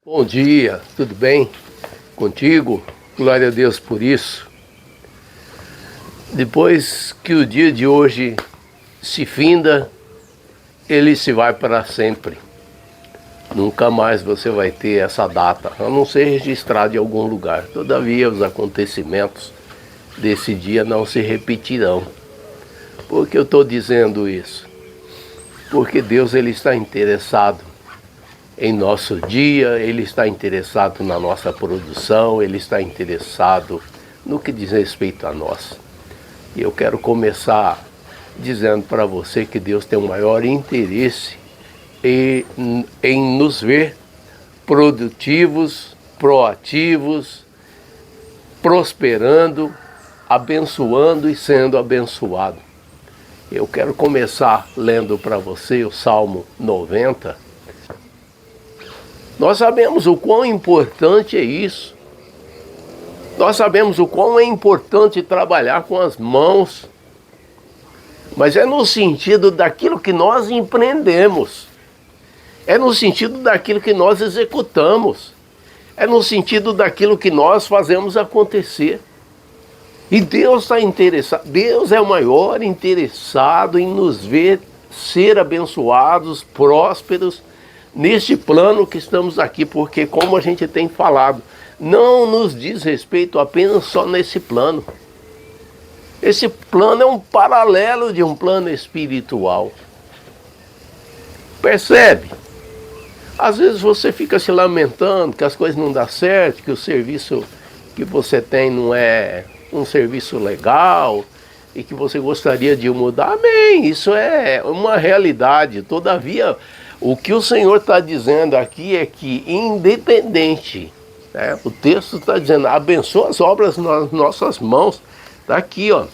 Bom dia, tudo bem contigo? Glória a Deus por isso. Depois que o dia de hoje se finda, ele se vai para sempre. Nunca mais você vai ter essa data, a não ser registrado em algum lugar. Todavia, os acontecimentos desse dia não se repetirão. Por que eu estou dizendo isso? Porque Deus ele está interessado em nosso dia, Ele está interessado na nossa produção, Ele está interessado no que diz respeito a nós. E eu quero começar dizendo para você que Deus tem o maior interesse em nos ver produtivos, proativos, prosperando, abençoando e sendo abençoado. Eu quero começar lendo para você o Salmo 90. Nós sabemos o quão importante é isso. Nós sabemos o quão é importante trabalhar com as mãos. Mas é no sentido daquilo que nós empreendemos. É no sentido daquilo que nós executamos. É no sentido daquilo que nós fazemos acontecer. E Deus está interessado. Deus é o maior interessado em nos ver ser abençoados, prósperos, neste plano que estamos aqui, porque como a gente tem falado, não nos diz respeito apenas só nesse plano. Esse plano é um paralelo de um plano espiritual. Percebe? Às vezes você fica se lamentando que as coisas não dão certo, que o serviço que você tem não é um serviço legal e que você gostaria de mudar. Amém, isso é uma realidade. Todavia, o que o Senhor está dizendo aqui é que independente, né, o texto está dizendo, abençoa as obras nas nossas mãos, está aqui, ó,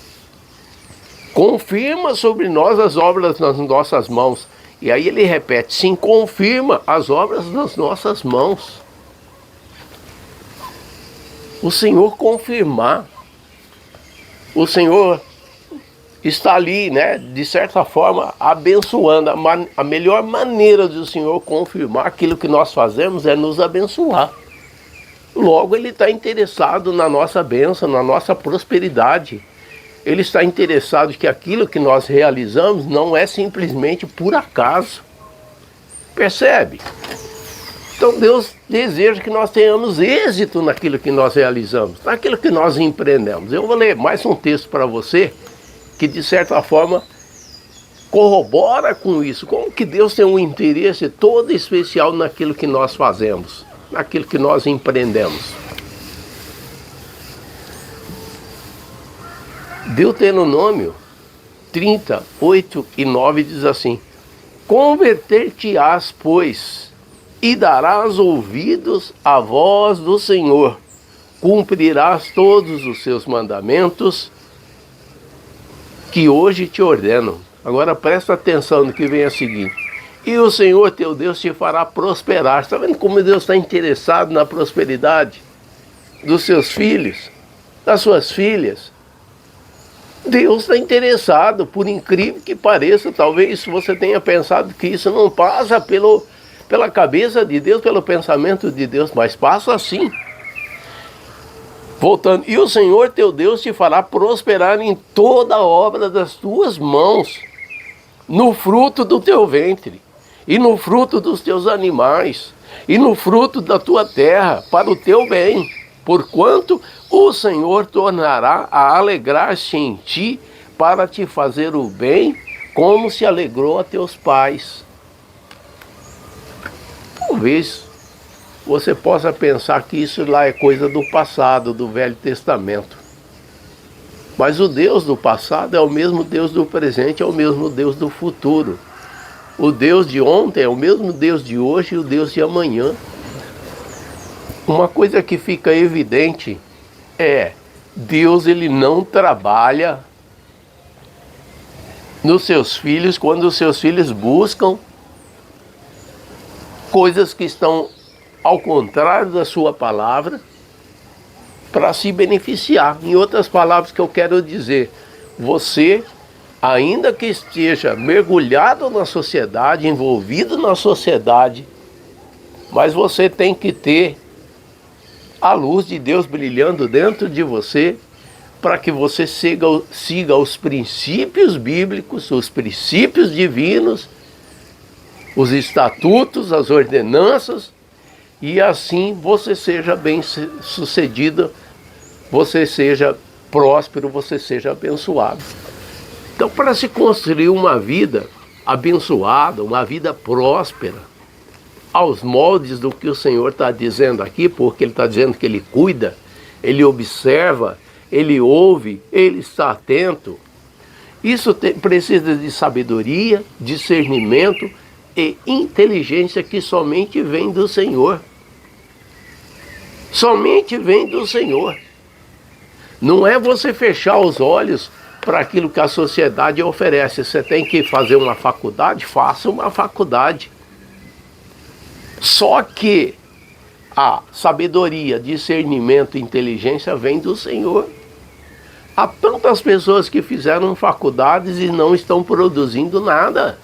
confirma sobre nós as obras nas nossas mãos, e aí ele repete, sim, confirma as obras nas nossas mãos. O Senhor confirmar, o Senhor está ali, né, de certa forma, abençoando. A melhor maneira do Senhor confirmar aquilo que nós fazemos é nos abençoar. Logo, Ele está interessado na nossa bênção, na nossa prosperidade. Ele está interessado que aquilo que nós realizamos não é simplesmente por acaso. Percebe? Então Deus deseja que nós tenhamos êxito naquilo que nós realizamos, naquilo que nós empreendemos. Eu vou ler mais um texto para você, que de certa forma corrobora com isso, como que Deus tem um interesse todo especial naquilo que nós fazemos, naquilo que nós empreendemos. Deuteronômio 30, 8 e 9 diz assim, converter-te-ás, pois, e darás ouvidos à voz do Senhor, cumprirás todos os seus mandamentos, que hoje te ordeno. Agora presta atenção no que vem a seguir. E o Senhor teu Deus te fará prosperar. Está vendo como Deus está interessado na prosperidade dos seus filhos, das suas filhas? Deus está interessado, por incrível que pareça. Talvez você tenha pensado que isso não passa pela cabeça de Deus, pelo pensamento de Deus, mas passa assim. Voltando, e o Senhor teu Deus te fará prosperar em toda a obra das tuas mãos, no fruto do teu ventre, e no fruto dos teus animais, e no fruto da tua terra, para o teu bem, porquanto o Senhor tornará a alegrar-se em ti, para te fazer o bem, como se alegrou a teus pais. Talvez você possa pensar que isso lá é coisa do passado, do Velho Testamento. Mas o Deus do passado é o mesmo Deus do presente, é o mesmo Deus do futuro. O Deus de ontem é o mesmo Deus de hoje e o Deus de amanhã. Uma coisa que fica evidente é, Deus ele não trabalha nos seus filhos quando os seus filhos buscam coisas que estão ao contrário da sua palavra, para se beneficiar. Em outras palavras que eu quero dizer, você ainda que esteja mergulhado na sociedade, envolvido na sociedade, Mas você tem que ter a luz de Deus brilhando dentro de você, para que você siga os princípios bíblicos, os princípios divinos, os estatutos, as ordenanças, e assim você seja bem sucedido, você seja próspero, você seja abençoado. Então, para se construir uma vida abençoada, uma vida próspera, aos moldes do que o Senhor está dizendo aqui, porque Ele está dizendo que Ele cuida, Ele observa, Ele ouve, Ele está atento. Isso precisa de sabedoria, discernimento e inteligência que somente vem do Senhor. Somente vem do Senhor. Não é você fechar os olhos para aquilo que a sociedade oferece. Você tem que fazer uma faculdade? Faça uma faculdade. Só que a sabedoria, discernimento e inteligência vem do Senhor. Há tantas pessoas que fizeram faculdades e não estão produzindo nada.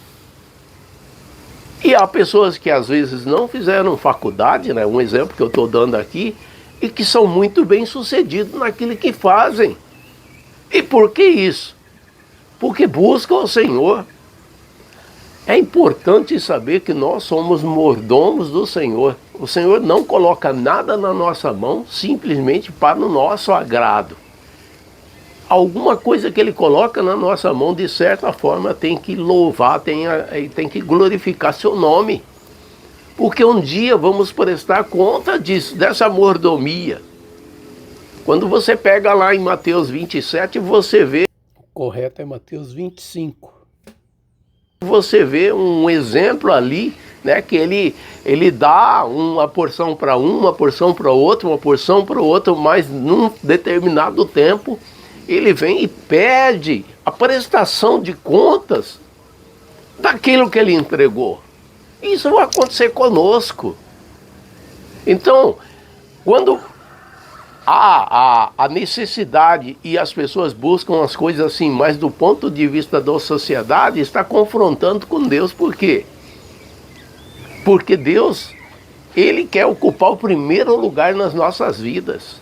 E há pessoas que às vezes não fizeram faculdade, né? Um exemplo que eu estou dando aqui, e que são muito bem sucedidos naquilo que fazem. E por que isso? Porque buscam o Senhor. É importante saber que nós somos mordomos do Senhor. O Senhor não coloca nada na nossa mão simplesmente para o nosso agrado. Alguma coisa que Ele coloca na nossa mão, de certa forma, tem que louvar, tem que glorificar seu nome. Porque um dia vamos prestar conta disso, dessa mordomia. Quando você pega lá em Mateus 27, você vê... Correto, é Mateus 25. Você vê um exemplo ali, né, que ele dá uma porção para um, uma porção para outro, uma porção para o outro, mas num determinado tempo ele vem e pede a prestação de contas daquilo que ele entregou. Isso vai acontecer conosco. Então, quando há a necessidade e as pessoas buscam as coisas assim, mas do ponto de vista da sociedade, está confrontando com Deus. Por quê? Porque Deus, Ele quer ocupar o primeiro lugar nas nossas vidas.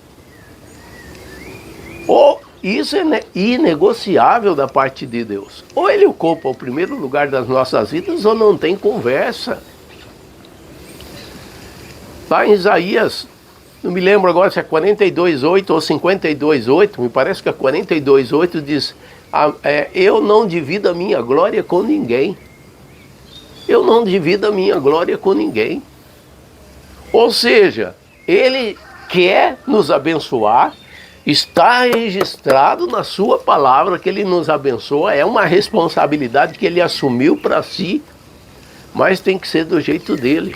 Ou isso é inegociável da parte de Deus. Ou Ele ocupa o primeiro lugar das nossas vidas, ou não tem conversa. Lá em Isaías, não me lembro agora se é 42:8 ou 52:8, me parece que é 42:8, diz: eu não divido a minha glória com ninguém. Eu não divido a minha glória com ninguém. Ou seja, Ele quer nos abençoar, está registrado na sua palavra que Ele nos abençoa, é uma responsabilidade que Ele assumiu para si, mas tem que ser do jeito dele.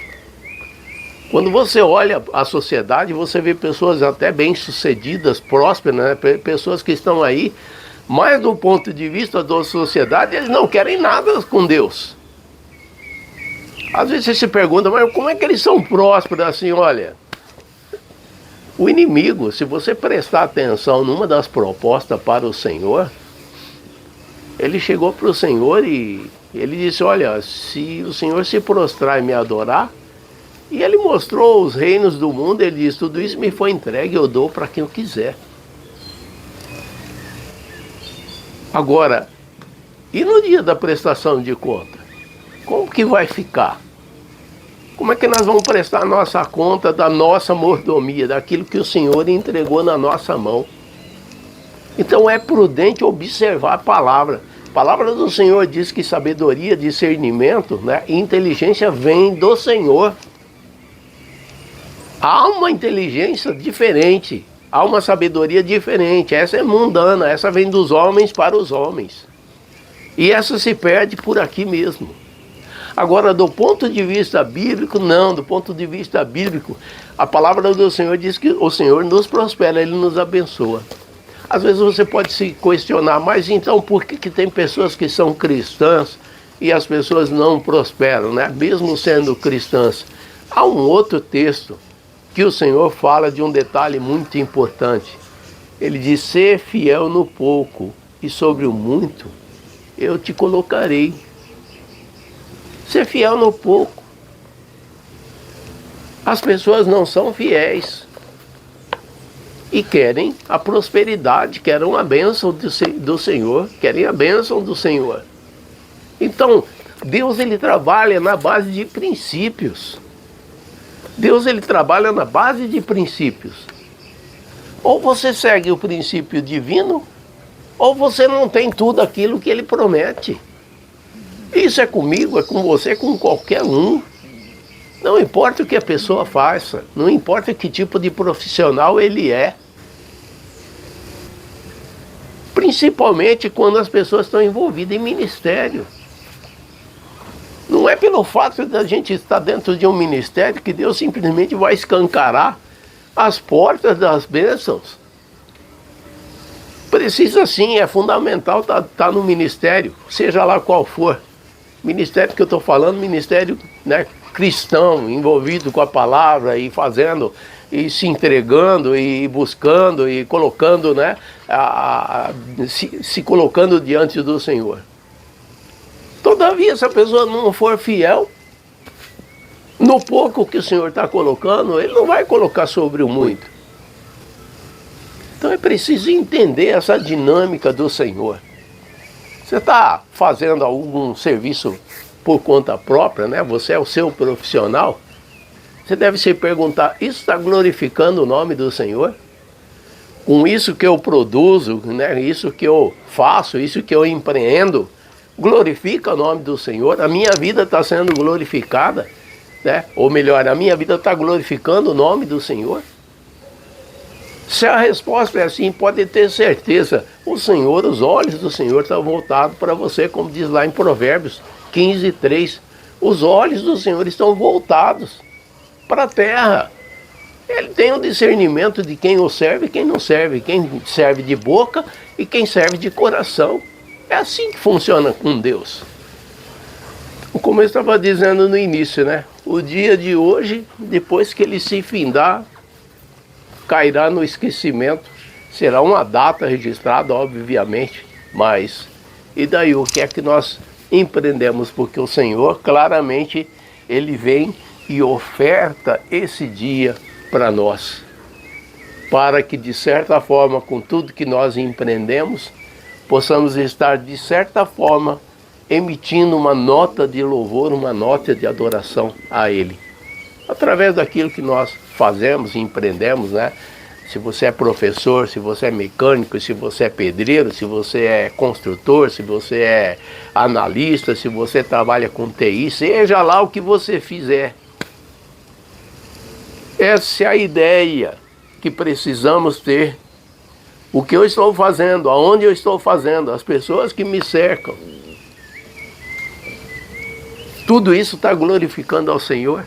Quando você olha a sociedade, você vê pessoas até bem-sucedidas, prósperas, né? Pessoas que estão aí, mas do ponto de vista da sociedade, eles não querem nada com Deus. Às vezes você se pergunta, mas como é que eles são prósperos assim? Olha, o inimigo, se você prestar atenção numa das propostas para o Senhor, ele chegou para o Senhor e ele disse: olha, se o Senhor se prostrar e me adorar, e ele mostrou os reinos do mundo, ele disse: tudo isso me foi entregue, eu dou para quem eu quiser. Agora, e no dia da prestação de conta? Como que vai ficar? Como é que nós vamos prestar a nossa conta da nossa mordomia, daquilo que o Senhor entregou na nossa mão? Então é prudente observar a palavra. A palavra do Senhor diz que sabedoria, discernimento, né, e inteligência vem do Senhor. Há uma inteligência diferente, há uma sabedoria diferente. Essa é mundana, essa vem dos homens para os homens. E essa se perde por aqui mesmo. Agora, do ponto de vista bíblico, não. Do ponto de vista bíblico, a palavra do Senhor diz que o Senhor nos prospera, Ele nos abençoa. Às vezes você pode se questionar, mas então por que tem pessoas que são cristãs e as pessoas não prosperam, né? Mesmo sendo cristãs? Há um outro texto que o Senhor fala de um detalhe muito importante. Ele diz: ser fiel no pouco, e sobre o muito eu te colocarei. Ser fiel no pouco. As pessoas não são fiéis e querem a prosperidade, querem a bênção do Senhor, querem a bênção do Senhor. Então, Deus ele trabalha na base de princípios. Deus ele trabalha na base de princípios. Ou você segue o princípio divino, ou você não tem tudo aquilo que ele promete. Isso é comigo, é com você, é com qualquer um. Não importa o que a pessoa faça, não importa que tipo de profissional ele é. Principalmente quando as pessoas estão envolvidas em ministério. Não é pelo fato de a gente estar dentro de um ministério que Deus simplesmente vai escancarar as portas das bênçãos. Precisa sim, é fundamental estar no ministério, seja lá qual for. Ministério que eu estou falando, ministério, né, cristão, envolvido com a palavra e fazendo, e se entregando, e buscando, e colocando, né, se colocando diante do Senhor. Todavia, se a pessoa não for fiel, no pouco que o Senhor está colocando, Ele não vai colocar sobre o muito. Então é preciso entender essa dinâmica do Senhor. Você está fazendo algum serviço por conta própria, né? Você é o seu profissional. Você deve se perguntar, isso está glorificando o nome do Senhor? Com isso que eu produzo, né? Isso que eu faço, isso que eu empreendo, glorifica o nome do Senhor? A minha vida está sendo glorificada, né? Ou melhor, a minha vida está glorificando o nome do Senhor? Se a resposta é assim, pode ter certeza, o Senhor, os olhos do Senhor estão voltados para você, como diz lá em Provérbios 15:3. Os olhos do Senhor estão voltados para a terra. Ele tem o discernimento de quem o serve e quem não serve, quem serve de boca e quem serve de coração. É assim que funciona com Deus. Como eu estava dizendo no início, né? O dia de hoje, depois que ele se findar, cairá no esquecimento. Será uma data registrada, obviamente, mas e daí o que é que nós empreendemos? Porque o Senhor, claramente, Ele vem e oferta esse dia para nós, para que, de certa forma, com tudo que nós empreendemos, possamos estar, de certa forma, emitindo uma nota de louvor, uma nota de adoração a Ele. Através daquilo que nós fazemos e empreendemos, né? Se você é professor, se você é mecânico, se você é pedreiro, se você é construtor, se você é analista, se você trabalha com TI, seja lá o que você fizer. Essa é a ideia que precisamos ter. O que eu estou fazendo, aonde eu estou fazendo, as pessoas que me cercam. Tudo isso está glorificando ao Senhor.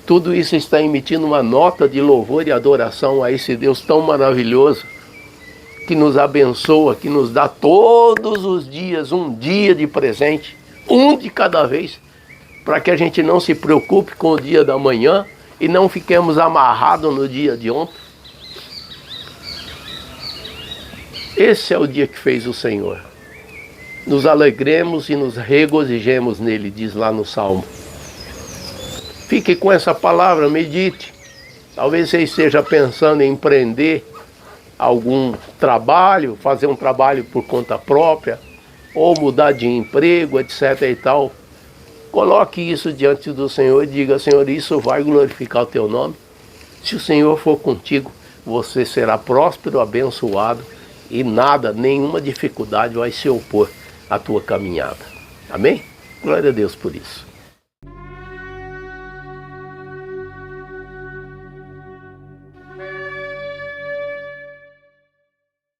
Tudo isso está emitindo uma nota de louvor e adoração a esse Deus tão maravilhoso, que nos abençoa, que nos dá todos os dias um dia de presente, um de cada vez, para que a gente não se preocupe com o dia da manhã e não fiquemos amarrados no dia de ontem. Esse é o dia que fez o Senhor. Nos alegremos e nos regozijemos nele, diz lá no Salmo. Fique com essa palavra, medite. Talvez você esteja pensando em empreender algum trabalho, fazer um trabalho por conta própria, ou mudar de emprego, etc. e tal. Coloque isso diante do Senhor e diga, Senhor, isso vai glorificar o teu nome. Se o Senhor for contigo, você será próspero, abençoado, e nada, nenhuma dificuldade vai se opor à tua caminhada. Amém? Glória a Deus por isso.